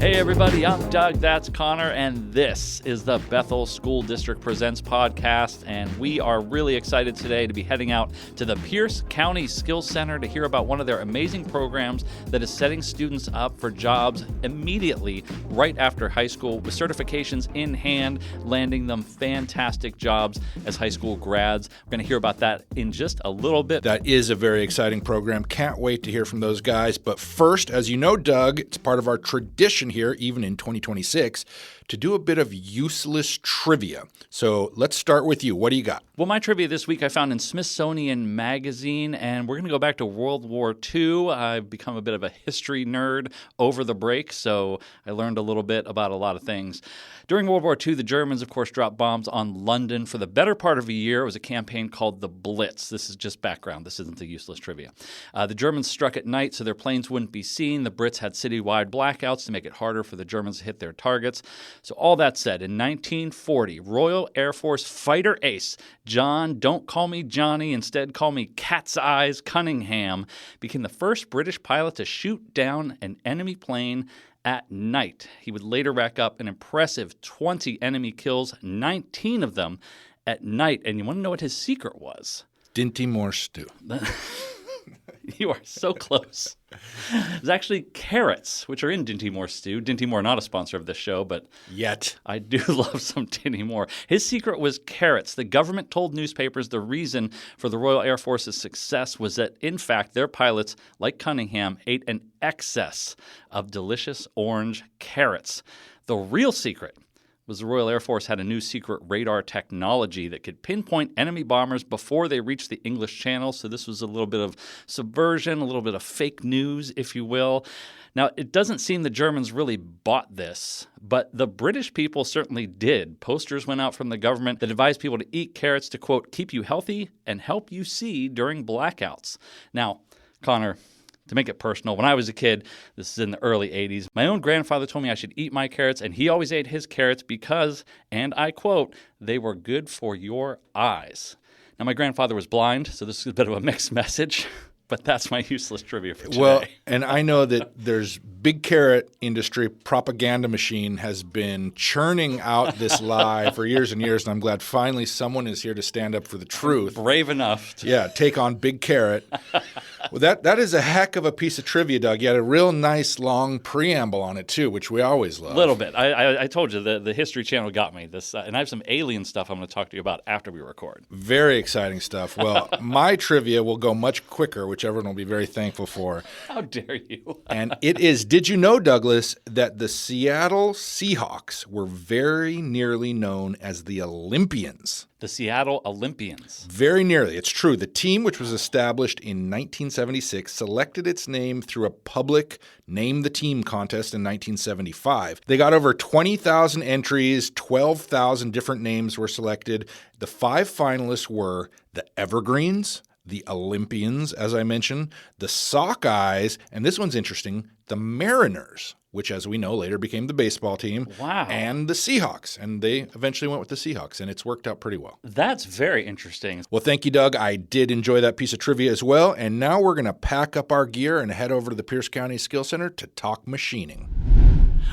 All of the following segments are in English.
Hey everybody, I'm Doug, that's Connor, and this is the Bethel School District Presents podcast, and we are really excited today to be heading out to the Pierce County Skills Center to hear about one of their amazing programs that is setting students up for jobs immediately right after high school with certifications in hand, landing them fantastic jobs as high school grads. We're going to hear about that in just a little bit. That is a very exciting program. Can't wait to hear from those guys. But first, as you know, Doug, it's part of our tradition here, even in 2026, to do a bit of useless trivia. So let's start with you. What do you got? Well, my trivia this week I found in Smithsonian Magazine, and we're going to go back to World War II. I've become a bit of a history nerd over the break, so I learned a little bit about a lot of things. During World War II, the Germans, of course, dropped bombs on London for the better part of a year. It was a campaign called the Blitz. This is just background. This isn't the useless trivia. The Germans struck at night so their planes wouldn't be seen. The Brits had citywide blackouts to make it harder for the Germans to hit their targets. So all that said, in 1940, Royal Air Force fighter ace John, don't call me Johnny, instead call me Cat's Eyes Cunningham, became the first British pilot to shoot down an enemy plane at night. He would later rack up an impressive 20 enemy kills, 19 of them at night. And you want to know what his secret was? Dinty Moore stew. You are so close. It's actually carrots, which are in Dinty Moore stew. Dinty Moore, not a sponsor of this show, but yet I do love some Dinty Moore. His secret was carrots. The government told newspapers the reason for the Royal Air Force's success was that, in fact, their pilots, like Cunningham, ate an excess of delicious orange carrots. The real secret was the Royal Air Force had a new secret radar technology that could pinpoint enemy bombers before they reached the English Channel. So this was a little bit of subversion, a little bit of fake news, if you will. Now, it doesn't seem the Germans really bought this, but the British people certainly did. Posters went out from the government that advised people to eat carrots to, quote, keep you healthy and help you see during blackouts. Now, Connor, to make it personal, when I was a kid, this is in the early 80s, my own grandfather told me I should eat my carrots, and he always ate his carrots because, and I quote, they were good for your eyes. Now, my grandfather was blind, so this is a bit of a mixed message, but that's my useless trivia for today. Well, and I know that there's big carrot industry propaganda machine has been churning out this lie for years and years, and I'm glad finally someone is here to stand up for the truth. Brave enough to take on big carrot. Well, that is a heck of a piece of trivia, Doug. You had a real nice long preamble on it too, which we always love. A little bit. I told you the History Channel got me this, and I have some alien stuff I'm going to talk to you about after we record. Very exciting stuff. Well, my trivia will go much quicker, which everyone will be very thankful for. How dare you? And it is, did you know, Douglas, that the Seattle Seahawks were very nearly known as the Olympians? The Seattle Olympians. Very nearly. It's true. The team, which was established in 1976, selected its name through a public Name the Team contest in 1975. They got over 20,000 entries, 12,000 different names were selected. The 5 finalists were the Evergreens, the Olympians, as I mentioned, the Sockeyes, and this one's interesting, the Mariners, which, as we know, later became the baseball team. Wow. And the Seahawks. And they eventually went with the Seahawks, and it's worked out pretty well. That's very interesting. Well, thank you, Doug. I did enjoy that piece of trivia as well. And now we're going to pack up our gear and head over to the Pierce County Skills Center to talk machining.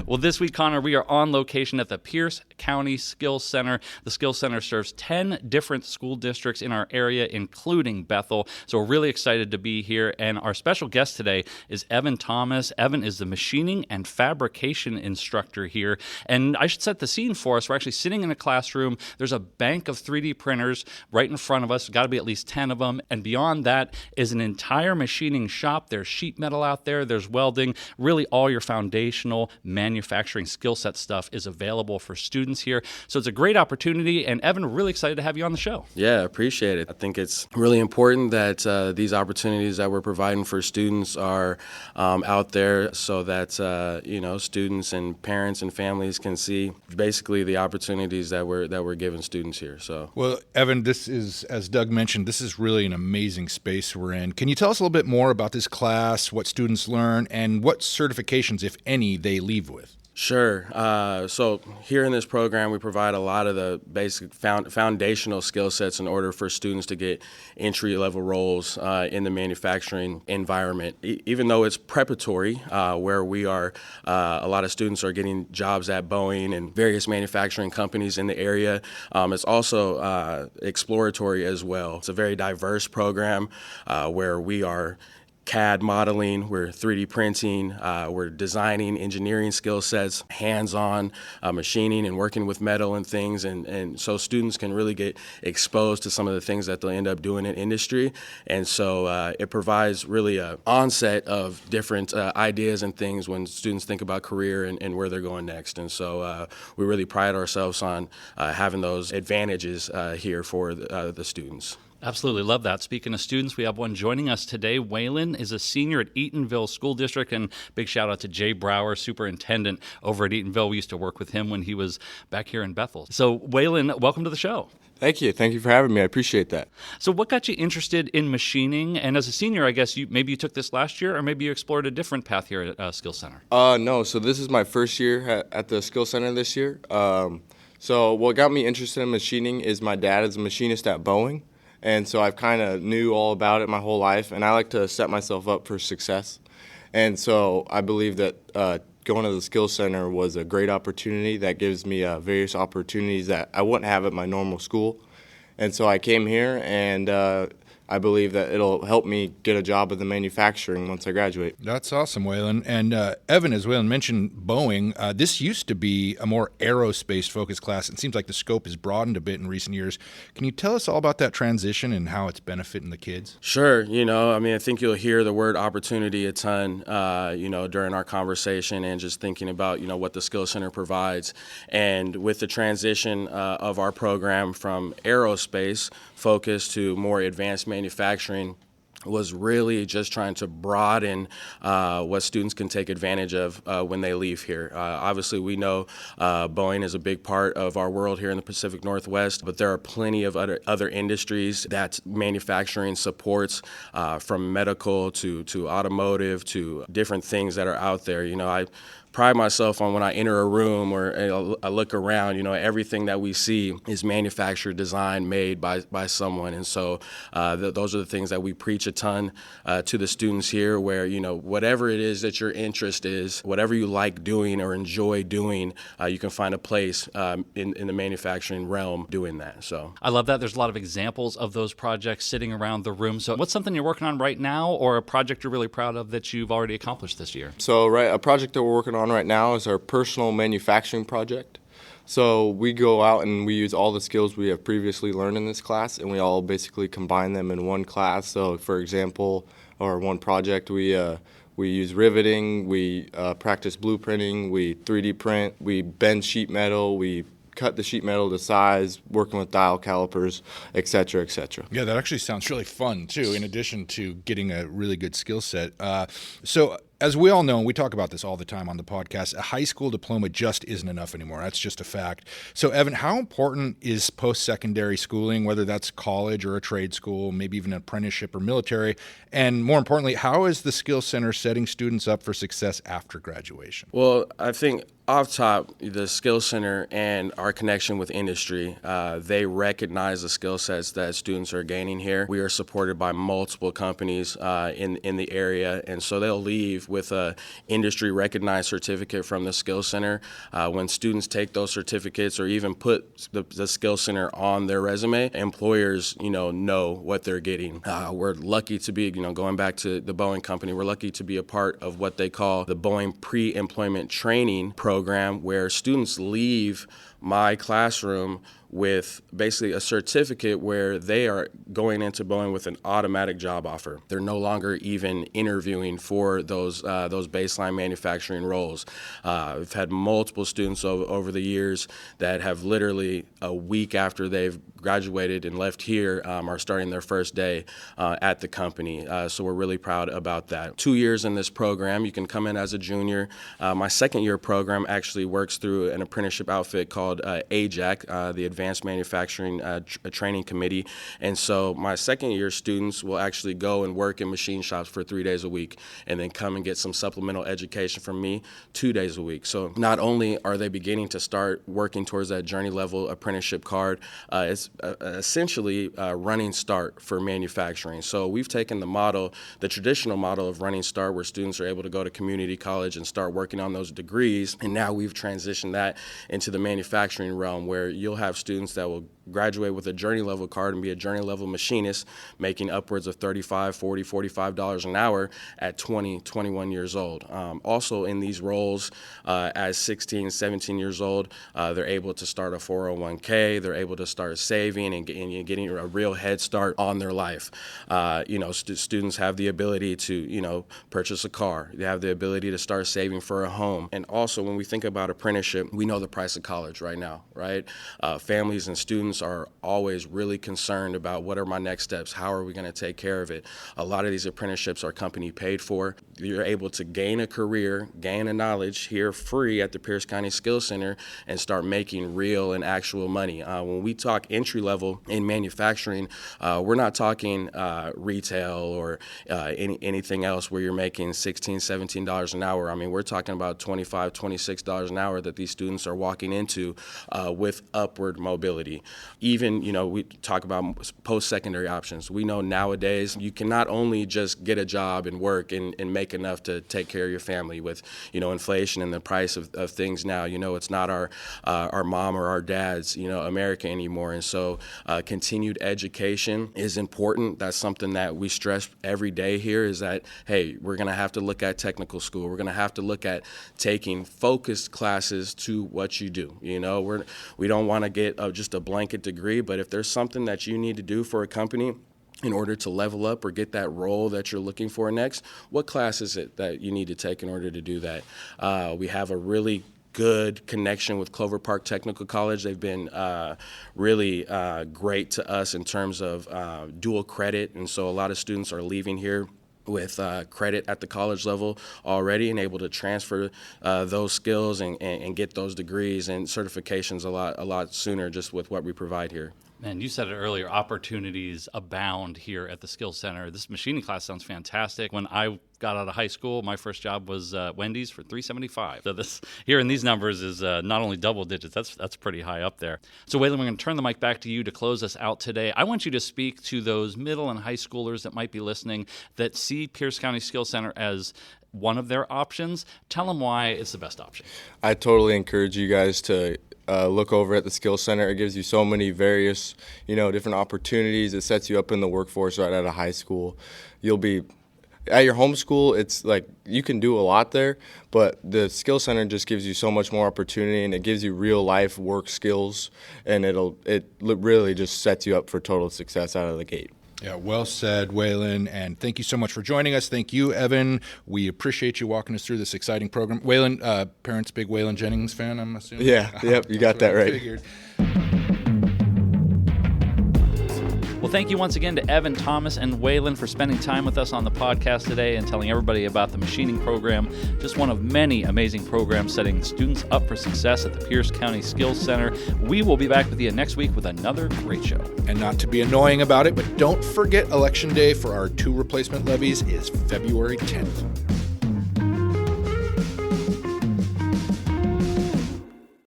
Well, this week, Connor, we are on location at the Pierce County Skills Center. The Skills Center serves 10 different school districts in our area, including Bethel. So we're really excited to be here. And our special guest today is Evan Thomas. Evan is the machining and fabrication instructor here. And I should set the scene for us. We're actually sitting in a classroom. There's a bank of 3D printers right in front of us. Got to be at least 10 of them. And beyond that is an entire machining shop. There's sheet metal out there. There's welding. Really all your foundational manufacturing skill set stuff is available for students here. So it's a great opportunity. And Evan, we're really excited to have you on the show. Yeah, appreciate it. I think it's really important that these opportunities that we're providing for students are out there so that, students and parents and families can see basically the opportunities that we're giving students here. So, well, Evan, this is, as Doug mentioned, this is really an amazing space we're in. Can you tell us a little bit more about this class, what students learn, and what certifications, if any, they leave with? Sure. So here in this program, we provide a lot of the basic foundational skill sets in order for students to get entry-level roles in the manufacturing environment. Even though it's preparatory, where we are, a lot of students are getting jobs at Boeing and various manufacturing companies in the area. It's also exploratory as well. It's a very diverse program where we are CAD modeling, we're 3D printing, we're designing engineering skill sets, hands-on machining and working with metal and things. And so students can really get exposed to some of the things that they'll end up doing in industry. And so it provides really an onset of different ideas and things when students think about career and where they're going next. And so we really pride ourselves on having those advantages here for the students. Absolutely love that. Speaking of students, we have one joining us today. Waylon is a senior at Eatonville School District, and big shout out to Jay Brower, superintendent over at Eatonville. We used to work with him when he was back here in Bethel. So Waylon, welcome to the show. Thank you. Thank you for having me. I appreciate that. So what got you interested in machining? And as a senior, I guess maybe you took this last year, or maybe you explored a different path here at Skills Center. No, so this is my first year at the Skills Center this year. So what got me interested in machining is my dad is a machinist at Boeing. And so I've kind of knew all about it my whole life, and I like to set myself up for success. And so I believe that going to the Skills Center was a great opportunity that gives me various opportunities that I wouldn't have at my normal school. And so I came here, and I believe that it'll help me get a job in the manufacturing once I graduate. That's awesome, Waylon. And Evan, as Waylon mentioned, Boeing, this used to be a more aerospace-focused class. It seems like the scope has broadened a bit in recent years. Can you tell us all about that transition and how it's benefiting the kids? Sure. I think you'll hear the word opportunity a ton, during our conversation and just thinking about, what the Skills Center provides. And with the transition of our program from aerospace focus to more advanced manufacturing, was really just trying to broaden what students can take advantage of when they leave here. Obviously, we know Boeing is a big part of our world here in the Pacific Northwest, but there are plenty of other industries that manufacturing supports, from medical to automotive to different things that are out there. I pride myself on when I enter a room or I look around, everything that we see is manufactured, designed, made by someone. And so those are the things that we preach a ton to the students here, where, whatever it is that your interest is, whatever you like doing or enjoy doing, you can find a place in the manufacturing realm doing that. So I love that. There's a lot of examples of those projects sitting around the room. So what's something you're working on right now, or a project you're really proud of that you've already accomplished this year? So, a project that we're working on right now is our personal manufacturing project. So we go out and we use all the skills we have previously learned in this class, and we all basically combine them in one class. So, for example, or one project, we use riveting, we practice blueprinting, we 3D print, we bend sheet metal, we cut the sheet metal to size, working with dial calipers, et cetera, et cetera. Yeah, that actually sounds really fun, too, in addition to getting a really good skill set. So as we all know, and we talk about this all the time on the podcast, a high school diploma just isn't enough anymore. That's just a fact. So, Evan, how important is post-secondary schooling, whether that's college or a trade school, maybe even an apprenticeship or military? And more importantly, how is the Skills Center setting students up for success after graduation? Well, I think off top, the Skills Center and our connection with industry, they recognize the skill sets that students are gaining here. We are supported by multiple companies in the area, and so they'll leave with a industry recognized certificate from the Skills Center. When students take those certificates or even put the Skills Center on their resume, employers know what they're getting. We're lucky to be, going back to the Boeing company, we're lucky to be a part of what they call the Boeing pre-employment training program, where students leave my classroom with basically a certificate where they are going into Boeing with an automatic job offer. They're no longer even interviewing for those baseline manufacturing roles. We've had multiple students over the years that have literally a week after they've graduated and left here are starting their first day at the company. So we're really proud about that. 2 years in this program, you can come in as a junior. My second year program actually works through an apprenticeship outfit called called AJAC, the Advanced Manufacturing Training Committee. And so my second year students will actually go and work in machine shops for 3 days a week and then come and get some supplemental education from me 2 days a week. So not only are they beginning to start working towards that journey level apprenticeship card, it's essentially a running start for manufacturing. So we've taken the traditional model of running start, where students are able to go to community college and start working on those degrees, and now we've transitioned that into the manufacturing realm, where you'll have students that will graduate with a journey level card and be a journey level machinist, making upwards of $35, $40, $45 an hour at 20, 21 years old. Also in these roles, as 16, 17 years old, they're able to start a 401k, they're able to start saving and getting a real head start on their life. Students have the ability to, purchase a car. They have the ability to start saving for a home. And also, when we think about apprenticeship, we know the price of college right now, right? Families and students are always really concerned about, what are my next steps? How are we going to take care of it? A lot of these apprenticeships are company paid for. You're able to gain a career, gain a knowledge here free at the Pierce County Skills Center and start making real and actual money. When we talk entry level in manufacturing, we're not talking retail or anything else where you're making $16, $17 an hour. I mean, we're talking about $25, $26 an hour that these students are walking into with upward mobility. Even, we talk about post-secondary options. We know nowadays you can not only just get a job and work and make enough to take care of your family. With, inflation and the price of things now, it's not our mom or our dad's, America anymore. And so continued education is important. That's something that we stress every day here, is that, hey, we're going to have to look at technical school. We're going to have to look at taking focused classes to what you do. We don't want to get just a blanket degree, but if there's something that you need to do for a company in order to level up or get that role that you're looking for next, what class is it that you need to take in order to do that? We have a really good connection with Clover Park Technical College. They've been really great to us in terms of dual credit, and so a lot of students are leaving here with credit at the college level already and able to transfer those skills and get those degrees and certifications a lot sooner, just with what we provide here. Man, you said it earlier, opportunities abound here at the Skills Center. This machining class sounds fantastic. When I got out of high school, my first job was Wendy's for $3.75. So this hearing these numbers is not only double digits, that's pretty high up there. So Waylon, we're going to turn the mic back to you to close us out today. I want you to speak to those middle and high schoolers that might be listening that see Pierce County Skills Center as one of their options. Tell them why it's the best option. I totally encourage you guys to look over at the Skills Center. It gives you so many various, different opportunities. It sets you up in the workforce right out of high school. You'll be at your home school. It's like you can do a lot there, but the Skills Center just gives you so much more opportunity, and it gives you real life work skills, and it really just sets you up for total success out of the gate. Yeah, well said, Waylon, and thank you so much for joining us. Thank you, Evan. We appreciate you walking us through this exciting program. Waylon, parents, big Waylon Jennings fan, I'm assuming? Yeah, yep, you got that right. Figured. Well, thank you once again to Evan, Thomas, and Waylon for spending time with us on the podcast today and telling everybody about the machining program. Just one of many amazing programs setting students up for success at the Pierce County Skills Center. We will be back with you next week with another great show. And not to be annoying about it, but don't forget Election Day for our 2 replacement levies is February 10th.